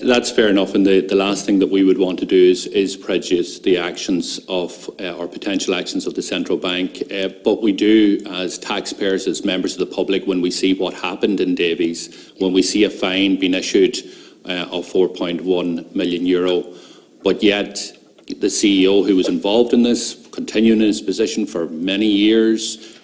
That's fair enough, and the last thing that we would want to do is prejudice the actions of or potential actions of the central bank. But we do, as taxpayers, as members of the public, when we see what happened in Davies, when we see a fine being issued of €4.1 million, but yet the CEO who was involved in this, continuing in his position for many years,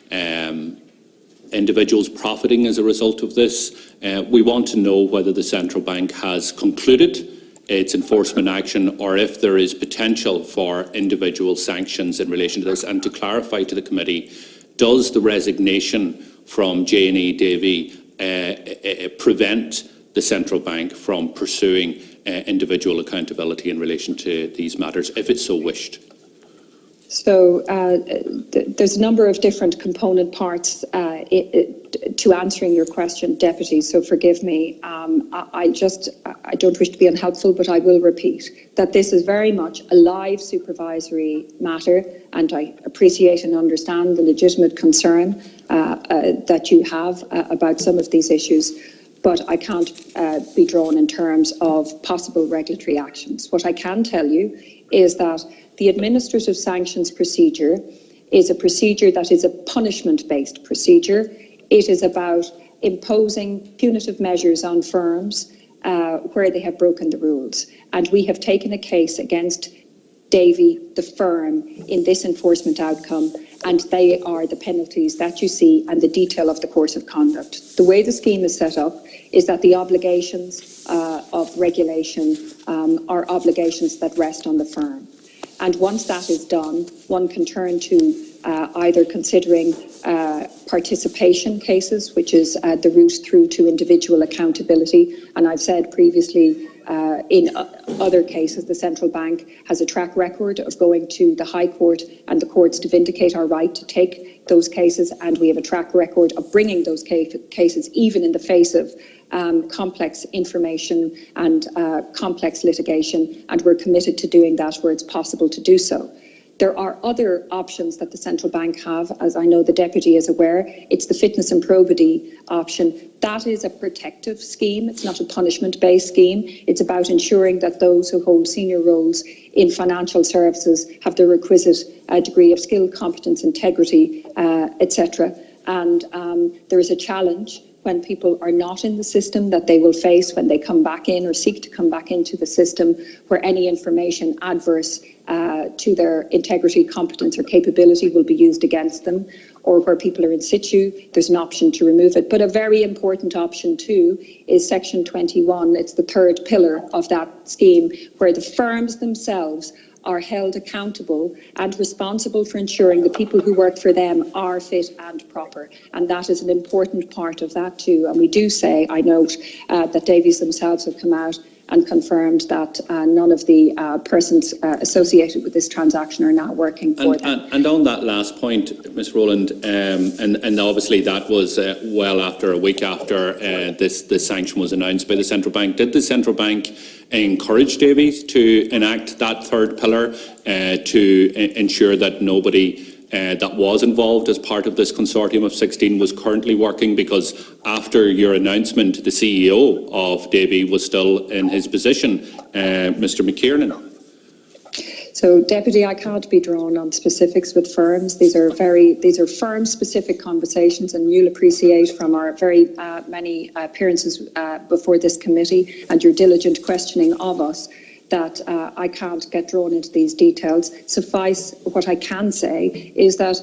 individuals profiting as a result of this. We want to know whether the central bank has concluded its enforcement action or if there is potential for individual sanctions in relation to this. And to clarify to the committee, does the resignation from J&E Davy prevent the central bank from pursuing individual accountability in relation to these matters, if it so wished? So there's a number of different component parts to answering your question, Deputy, so forgive me. I don't wish to be unhelpful, but I will repeat that this is very much a live supervisory matter, and I appreciate and understand the legitimate concern that you have about some of these issues, but I can't be drawn in terms of possible regulatory actions. What I can tell you is that the administrative sanctions procedure is a procedure that is a punishment-based procedure. It is about imposing punitive measures on firms where they have broken the rules. And we have taken a case against Davy, the firm, in this enforcement outcome, and they are the penalties that you see and the detail of the course of conduct. The way the scheme is set up is that the obligations of regulation are obligations that rest on the firm. And once that is done, one can turn to either considering participation cases, which is the route through to individual accountability. And I've said previously, in other cases, the central bank has a track record of going to the High Court and the courts to vindicate our right to take those cases. And we have a track record of bringing those cases, even in the face of complex information and complex litigation, and we're committed to doing that where it's possible to do so. There are other options that the central bank have, as I know the Deputy is aware. It's the fitness and probity option. That is a protective scheme. It's not a punishment-based scheme. It's about ensuring that those who hold senior roles in financial services have the requisite degree of skill, competence, integrity, etc. And there is a challenge when people are not in the system that they will face when they come back in or seek to come back into the system, where any information adverse to their integrity, competence or capability will be used against them, or where people are in situ, there's an option to remove it. But a very important option too is Section 21. It's the third pillar of that scheme, where the firms themselves are held accountable and responsible for ensuring the people who work for them are fit and proper. And that is an important part of that too. And we do say, I note, that Davies themselves have come out and confirmed that none of the persons associated with this transaction are now working for them. And on that last point, Ms Rowland, and obviously that was well after, a week after this sanction was announced by the central bank. Did the central bank encourage Davies to enact that third pillar to ensure that nobody that was involved as part of this consortium of 16 was currently working? Because after your announcement, the CEO of Davy was still in his position, Mr McKiernan. So, Deputy, I can't be drawn on specifics with firms. These are firm-specific conversations, and you'll appreciate from our very many appearances before this committee and your diligent questioning of us that I can't get drawn into these details. Suffice, what I can say is that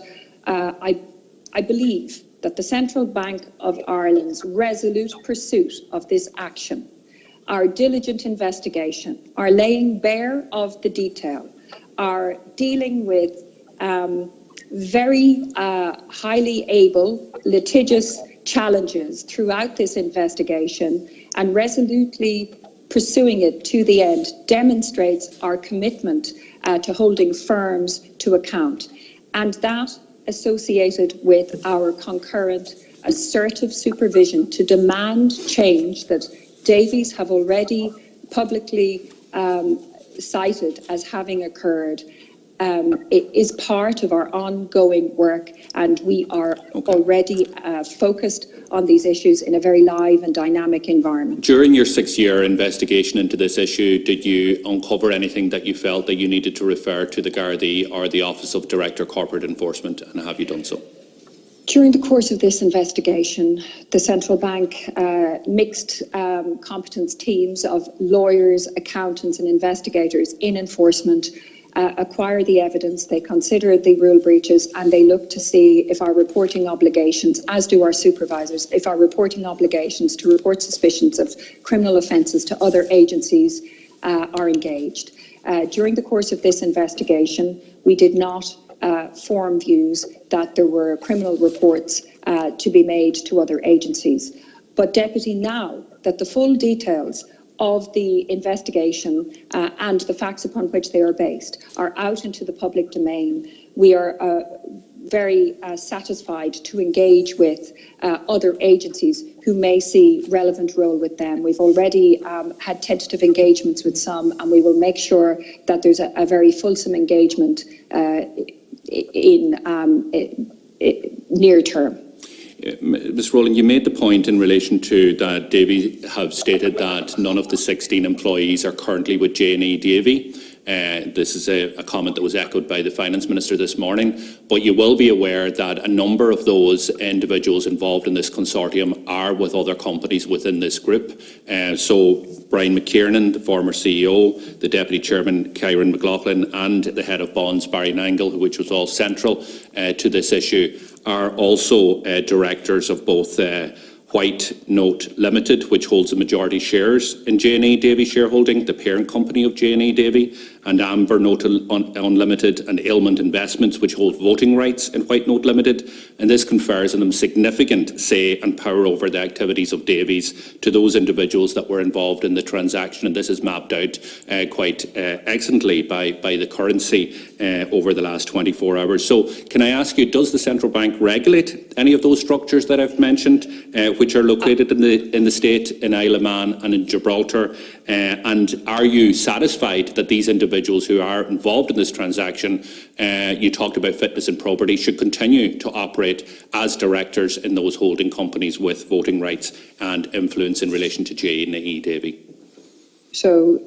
I believe that the Central Bank of Ireland's resolute pursuit of this action, our diligent investigation, our laying bare of the detail, are dealing with very highly able, litigious challenges throughout this investigation, and resolutely pursuing it to the end demonstrates our commitment to holding firms to account. And that, associated with our concurrent assertive supervision to demand change that Davies have already publicly cited as having occurred, it is part of our ongoing work, and we are already focused on these issues in a very live and dynamic environment. During your 6-year investigation into this issue, did you uncover anything that you felt that you needed to refer to the Gardaí or the Office of Director Corporate Enforcement, and have you done so? During the course of this investigation, the Central Bank mixed competence teams of lawyers, accountants and investigators in enforcement acquire the evidence, they consider the rule breaches, and they look to see if our reporting obligations, as do our supervisors, if our reporting obligations to report suspicions of criminal offences to other agencies are engaged. During the course of this investigation, we did not form views that there were criminal reports to be made to other agencies. But Deputy, now that the full details of the investigation and the facts upon which they are based are out into the public domain, we are very satisfied to engage with other agencies who may see relevant role with them. We've already had tentative engagements with some, and we will make sure that there's a very fulsome engagement in near term. Ms Rowland, you made the point in relation to that Davy have stated that none of the 16 employees are currently with J&E Davy. This is a comment that was echoed by the Finance Minister this morning, but you will be aware that a number of those individuals involved in this consortium are with other companies within this group. So Brian McKiernan, the former CEO, the Deputy Chairman Kieran McLaughlin and the Head of Bonds Barry Nangle, which was all central to this issue, are also directors of both White Note Limited, which holds the majority shares in J&E Davy shareholding, the parent company of J&E Davy, and Amber Note Unlimited and Ailment Investments, which hold voting rights in White Note Limited. And this confers on them significant say and power over the activities of Davies to those individuals that were involved in the transaction. And this is mapped out quite excellently by the currency over the last 24 hours. So can I ask you, does the Central Bank regulate any of those structures that I've mentioned, which are located in the state, in Isle of Man and in Gibraltar? And are you satisfied that these individuals who are involved in this transaction, you talked about fitness and probity, should continue to operate as directors in those holding companies with voting rights and influence in relation to J&E Davy? So,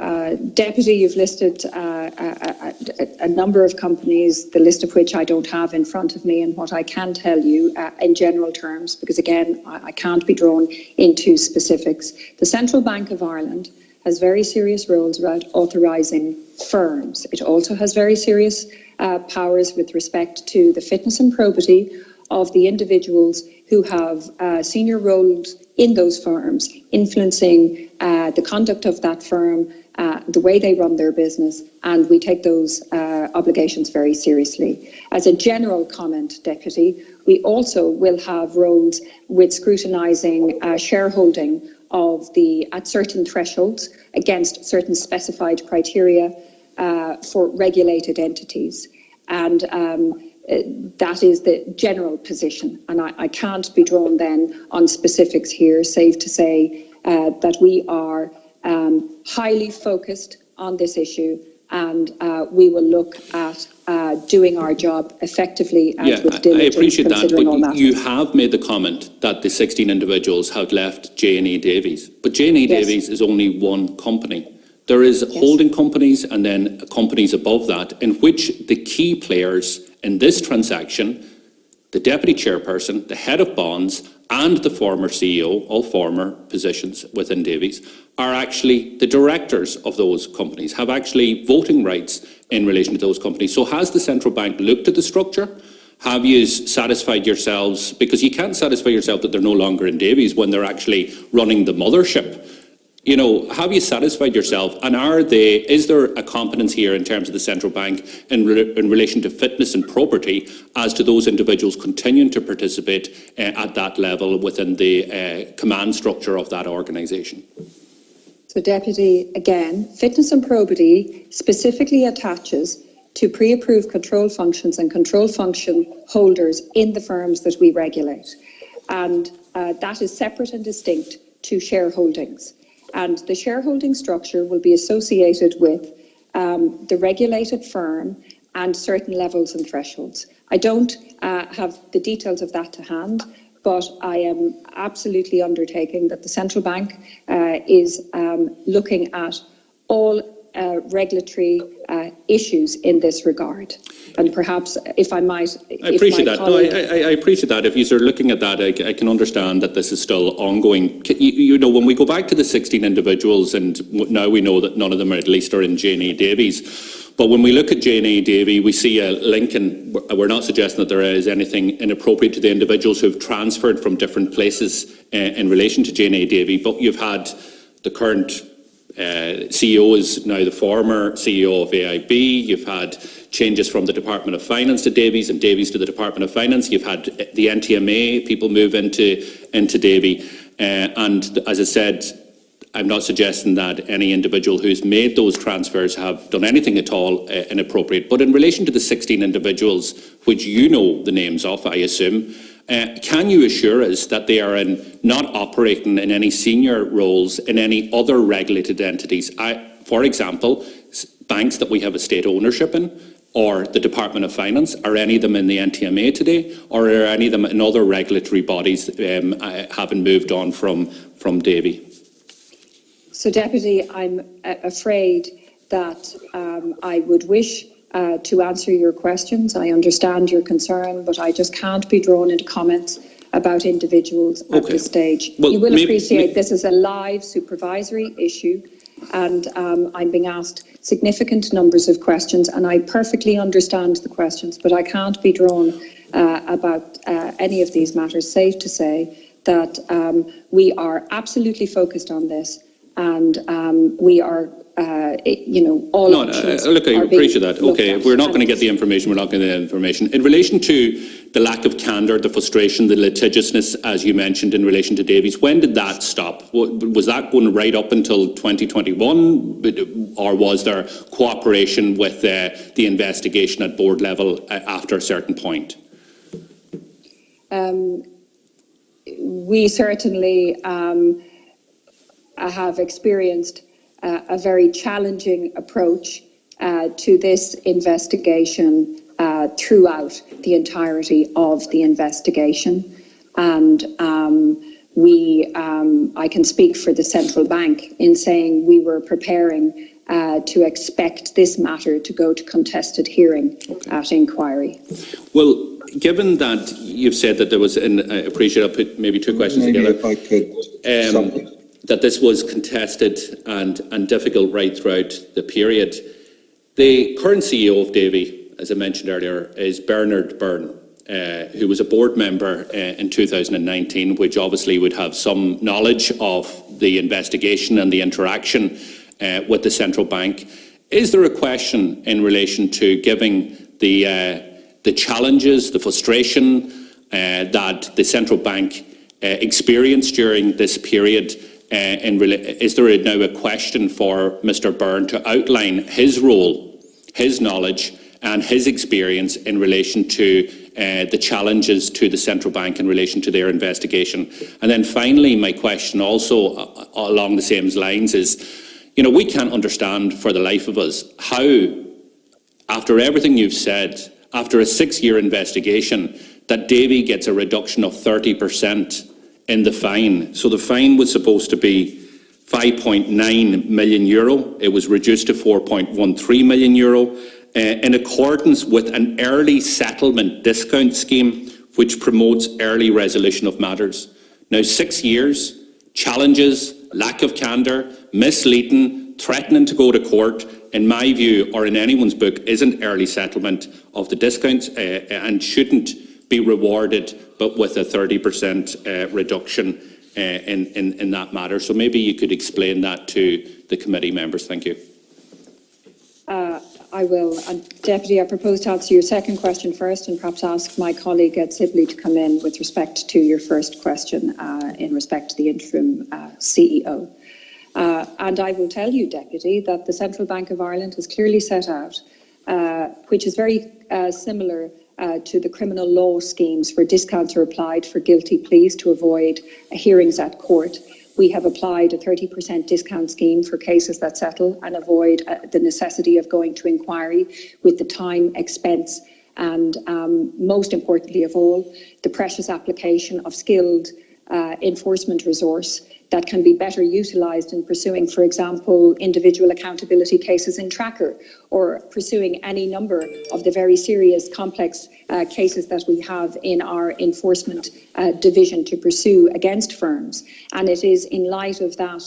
Deputy, you've listed a number of companies, the list of which I don't have in front of me, and what I can tell you in general terms, because again, I can't be drawn into specifics. The Central Bank of Ireland has very serious roles about authorising firms. It also has very serious powers with respect to the fitness and probity of the individuals who have senior roles in those firms, influencing the conduct of that firm, the way they run their business, and we take those obligations very seriously. As a general comment, Deputy, we also will have roles with scrutinising shareholding at certain thresholds against certain specified criteria for regulated entities. And that is the general position. And I can't be drawn then on specifics here, save to say that we are highly focused on this issue, and we will look at doing our job effectively and with diligence. I appreciate that, but you matters. have made the comment that the 16 individuals have left J&E Davies, but J&E Davies is only one company. There is holding companies and then companies above that, in which the key players in this transaction, the Deputy Chairperson, the Head of Bonds and the former CEO, all former positions within Davies, are actually the directors of those companies, have actually voting rights in relation to those companies. So has the Central Bank looked at the structure? Have you satisfied yourselves, because you can't satisfy yourself that they're no longer in Davies when they're actually running the mothership? You know, have you satisfied yourself, and is there a competence here in terms of the Central Bank in relation to fitness and property as to those individuals continuing to participate at that level within the command structure of that organisation? So, Deputy, again, fitness and probity specifically attaches to pre-approved control functions and control function holders in the firms that we regulate. And that is separate and distinct to shareholdings. And the shareholding structure will be associated with the regulated firm and certain levels and thresholds. I don't have the details of that to hand, but I am absolutely undertaking that the central bank is looking at all regulatory issues in this regard. And perhaps, if I might... I appreciate that. No, I appreciate that. If you're looking at that, I can understand that this is still ongoing. You know, when we go back to the 16 individuals, and now we know that none of them at least are in J&E Davies, but when we look at J&E Davy, we see a link, and we're not suggesting that there is anything inappropriate to the individuals who have transferred from different places in relation to J&E Davy, but you've had the current CEO is now the former CEO of AIB. You've had changes from the Department of Finance to Davies and Davies to the Department of Finance. You've had the NTMA people move into Davy. And as I said, I'm not suggesting that any individual who's made those transfers have done anything at all inappropriate. But in relation to the 16 individuals, which you know the names of, I assume, can you assure us that they are not operating in any senior roles in any other regulated entities? For example, banks that we have a state ownership in, or the Department of Finance, are any of them in the NTMA today, or are any of them in other regulatory bodies having moved on from Davy? So, Deputy, I'm afraid that I would wish to answer your questions. I understand your concern, but I just can't be drawn into comments about individuals at this stage. Well, you will appreciate this is a live supervisory issue, and I'm being asked significant numbers of questions, and I perfectly understand the questions, but I can't be drawn about any of these matters. Safe to say that we are absolutely focused on this, and we are all options. Look, I appreciate that. Okay, if we're not going to get the information, we're not going to get the information. In relation to the lack of candour, the frustration, the litigiousness, as you mentioned, in relation to Davies, when did that stop? Was that going right up until 2021, or was there cooperation with the investigation at board level after a certain point? We certainly have experienced a very challenging approach to this investigation throughout the entirety of the investigation. And I can speak for the central bank in saying we were preparing to expect this matter to go to contested hearing at inquiry. Well, given that you've said that there was, and I appreciate I'll put maybe two questions together. If I could that this was contested and difficult right throughout the period. The current CEO of Davy, as I mentioned earlier, is Bernard Byrne, who was a board member in 2019, which obviously would have some knowledge of the investigation and the interaction with the central bank. Is there a question in relation to giving the challenges, the frustration that the central bank experienced during this period? Is there now a question for Mr. Byrne to outline his role, his knowledge and his experience in relation to the challenges to the central bank in relation to their investigation? And then finally, my question also along the same lines is, you know, we can't understand for the life of us how, after everything you've said, after a 6-year investigation, that Davy gets a reduction of 30% in the fine. So the fine was supposed to be €5.9 million. It was reduced to €4.13 million in accordance with an early settlement discount scheme which promotes early resolution of matters. Now, 6 years, challenges, lack of candour, misleading, threatening to go to court, in my view, or in anyone's book, isn't early settlement of the discounts and shouldn't be rewarded, but with a 30% reduction in that matter. So maybe you could explain that to the committee members. Thank you. I will. Deputy, I propose to answer your second question first, and perhaps ask my colleague Ed Sibley to come in with respect to your first question in respect to the interim CEO. And I will tell you, Deputy, that the Central Bank of Ireland has clearly set out, which is very similar to the criminal law schemes where discounts are applied for guilty pleas to avoid hearings at court. we have applied a 30% discount scheme for cases that settle and avoid the necessity of going to inquiry, with the time, expense and most importantly of all, the precious application of skilled enforcement resource that can be better utilised in pursuing, for example, individual accountability cases in Tracker, or pursuing any number of the very serious, complex cases that we have in our enforcement division to pursue against firms. And it is in light of that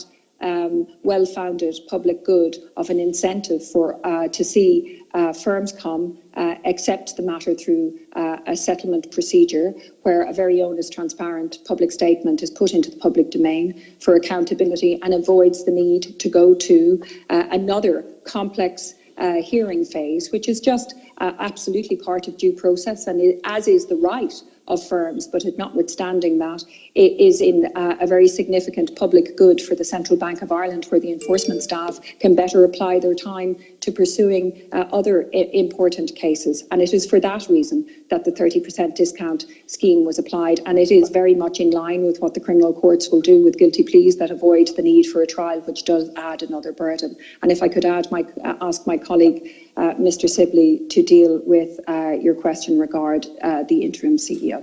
well-founded public good of an incentive for to see firms come, accept the matter through a settlement procedure where a very honest, transparent public statement is put into the public domain for accountability, and avoids the need to go to another complex hearing phase, which is just absolutely part of due process, and as is the right of firms, but notwithstanding that, it is in a very significant public good for the Central Bank of Ireland, where the enforcement staff can better apply their time to pursuing other important cases. And it is for that reason that the 30% discount scheme was applied, and it is very much in line with what the criminal courts will do with guilty pleas that avoid the need for a trial, which does add another burden. And if I could ask my colleague, Mr. Sibley, to deal with your question regarding the interim CEO.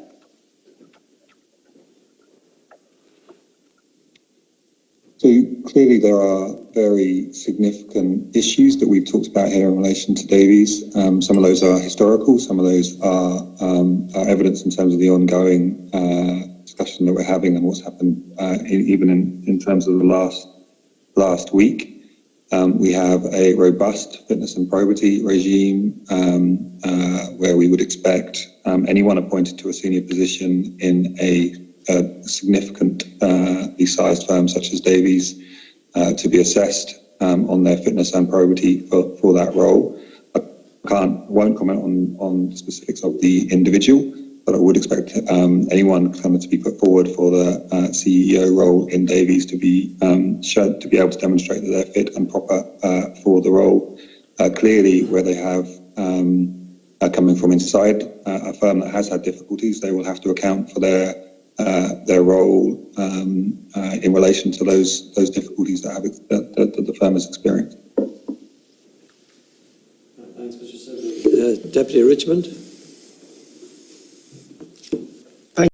So clearly there are very significant issues that we've talked about here in relation to Davies. Some of those are historical, some of those are evidence in terms of the ongoing discussion that we're having and what's happened even in terms of the last week. We have a robust fitness and probity regime where we would expect anyone appointed to a senior position in a significantly sized firm such as Davies to be assessed on their fitness and probity for that role. I won't comment on the specifics of the individual, but I would expect anyone to be put forward for the CEO role in Davies to be shown to be able to demonstrate that they're fit and proper for the role. Clearly, where they have coming from inside a firm that has had difficulties, they will have to account for their role in relation to those difficulties that the firm has experienced. Thanks, Mr. Sibley. Deputy Richmond.